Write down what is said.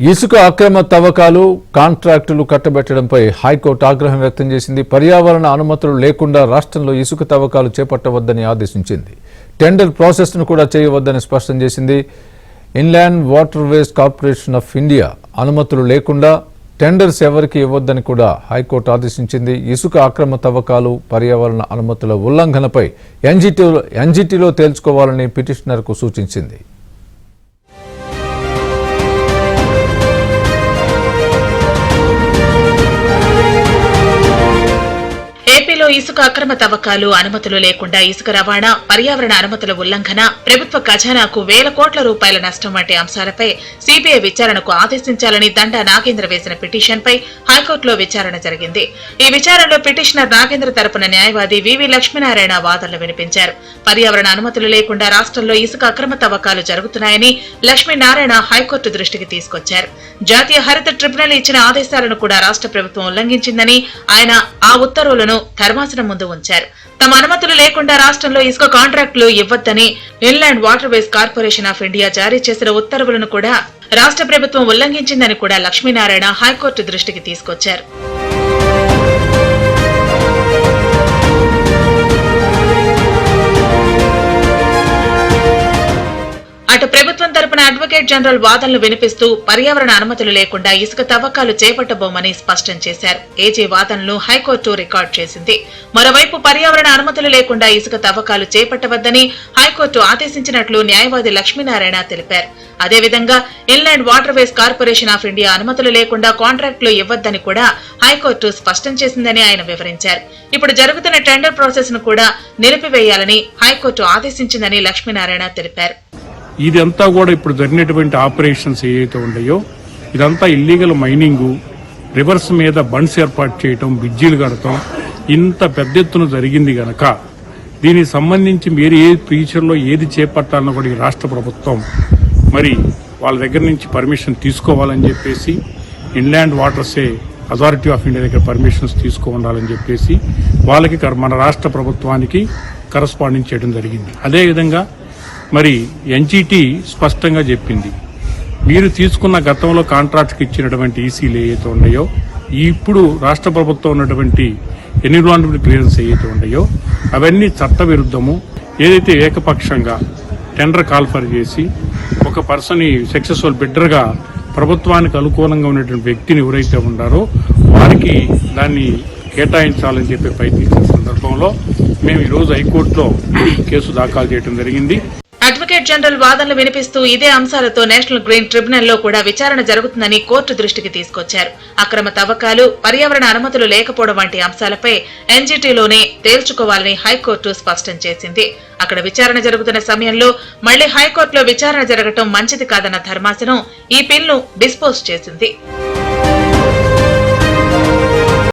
ఇసుక అక్రమ తవ్వకాలు కాంట్రాక్టులు కట్టబెట్టడంపై హైకోర్టు ఆగ్రహం వ్యక్తం చేసింది. పర్యావరణ అనుమతులు లేకుండా రాష్ట్రంలో ఇసుక తవ్వకాలు చేపట్టవద్దని ఆదేశించింది. టెండర్ ప్రాసెస్ను కూడా చేయవద్దని స్పష్టం చేసింది. Inland waterways corporation of India అనుమతులు లేకుండా టెండర్స్ ఎవరికి ఇవ్వొద్దని కూడా హైకోర్టు ఆదేశించింది. ఇసుక అక్రమ తవ్వకాలు పర్యావరణ అనుమతుల ఉల్లంఘనపై ఎన్జీటీలో తేల్చుకోవాలని పిటిషనర్కు సూచించింది. ఏపీలో ఇసుక అక్రమ తవ్వకాలు అనుమతులు లేకుండా ఇసుక రవాణా పర్యావరణ అనుమతుల ఉల్లంఘన ప్రభుత్వ ఖజానాకు వేల కోట్ల రూపాయల నష్టం వంటి అంశాలపై సీబీఐ విచారణకు ఆదేశించాలని దండా నాగేంద్ర వేసిన పిటిషన్పై హైకోర్టులో విచారణ జరిగింది. ఈ విచారణలో పిటిషనర్ నాగేంద్ర తరపున న్యాయవాది వివి లక్ష్మీనారాయణ వాదనలు వినిపించారు. పర్యావరణ అనుమతులు లేకుండా రాష్ట్రంలో ఇసుక అక్రమ తవ్వకాలు జరుగుతున్నాయని లక్ష్మీనారాయణ హైకోర్టు దృష్టికి తీసుకొచ్చారు. జాతీయ హరిత ట్రిబ్యునల్ ఇచ్చిన ఆదేశాలను కూడా రాష్ట్ర ప్రభుత్వం ఉల్లంఘించిందని ఆయన ఆ ఉత్తర్వులను ధర్మాసనం ముందు ఉంచారు. తమ అనుమతులు లేకుండా రాష్ట్రంలో ఇసుక కాంట్రాక్టులు ఇవ్వొద్దని inland waterways corporation of India జారీ చేసిన ఉత్తర్వులను కూడా రాష్ట్ర ప్రభుత్వం ఉల్లంఘించిందని కూడా లక్ష్మీనారాయణ హైకోర్టు దృష్టికి తీసుకొచ్చారు. అటు ప్రభుత్వం తరపున అడ్వకేట్ జనరల్ వాదనలు వినిపిస్తూ పర్యావరణ అనుమతులు లేకుండా ఇసుక తవ్వకాలు చేపట్టబోమని స్పష్టం చేశారు. ఏజీ వాదనలు హైకోర్టు రికార్డు చేసింది. మరోవైపు పర్యావరణ అనుమతులు లేకుండా ఇసుక తవ్వకాలు చేపట్టవద్దని హైకోర్టు ఆదేశించినట్లు న్యాయవాది లక్ష్మీనారాయణ తెలిపారు. అదేవిధంగా inland waterways corporation of India అనుమతులు లేకుండా కాంట్రాక్టులు ఇవ్వొద్దని కూడా హైకోర్టు స్పష్టం చేసిందని ఆయన వివరించారు. ఇప్పుడు జరుగుతున్న టెండర్ ప్రాసెస్ ను కూడా నిలిపివేయాలని హైకోర్టు ఆదేశించిందని లక్ష్మీనారాయణ తెలిపారు. ఇదంతా కూడా ఇప్పుడు జరిగినటువంటి ఆపరేషన్స్ ఏవైతే ఉన్నాయో ఇదంతా ఇల్లీగల్ మైనింగ్, రివర్స్ మీద బండ్స్ ఏర్పాటు చేయటం, బ్రిడ్జీలు కడటం ఇంత పెద్ద ఎత్తున జరిగింది గనక దీనికి సంబంధించి మీరు ఏ ఫ్యూచర్లో ఏది చేపట్టాలన్నా కూడా ఈ రాష్ట్ర ప్రభుత్వం మరి వాళ్ళ దగ్గర నుంచి పర్మిషన్ తీసుకోవాలని చెప్పేసి ఇన్లాండ్ వాటర్సే అథారిటీ ఆఫ్ ఇండియా దగ్గర పర్మిషన్స్ తీసుకోవాలని చెప్పేసి వాళ్ళకి మన రాష్ట్ర ప్రభుత్వానికి కరస్పాండింగ్ చేయడం జరిగింది. అదేవిధంగా మరి ఎన్జీటీ స్పష్టంగా చెప్పింది, మీరు తీసుకున్న గతంలో కాంట్రాక్ట్కి ఇచ్చినటువంటి ఈసీలు ఏవైతే ఉన్నాయో ఇప్పుడు రాష్ట్ర ప్రభుత్వం ఉన్నటువంటి ఎన్విరాన్మెంట్ క్లియరెన్స్ ఏవైతే ఉన్నాయో అవన్నీ చట్ట విరుద్ధము. ఏదైతే ఏకపక్షంగా టెండర్ కాల్ఫర్ చేసి ఒక పర్సన్ సక్సెస్ఫుల్ బిడ్డర్గా ప్రభుత్వానికి అనుకూలంగా ఉన్నటువంటి వ్యక్తిని ఎవరైతే ఉన్నారో వారికి దాన్ని కేటాయించాలని చెప్పి ప్రయత్నించిన సందర్భంలో మేము ఈరోజు హైకోర్టులో కేసు దాఖలు చేయడం జరిగింది. అడ్వకేట్ జనరల్ వాదనలు వినిపిస్తూ ఇదే అంశాలతో నేషనల్ గ్రీన్ ట్రిబ్యునల్ లో కూడా విచారణ జరుగుతుందని కోర్టు దృష్టికి తీసుకొచ్చారు. అక్రమ తవ్వకాలు, పర్యావరణ అనుమతులు లేకపోవడం వంటి అంశాలపై ఎన్జీటీలోనే తేల్చుకోవాలని హైకోర్టు స్పష్టం చేసింది. అక్కడ విచారణ జరుగుతున్న సమయంలో మళ్లీ హైకోర్టులో విచారణ జరగటం మంచిది కాదన్న ధర్మాసనం ఈ పిల్ను డిస్పోజ్ చేసింది.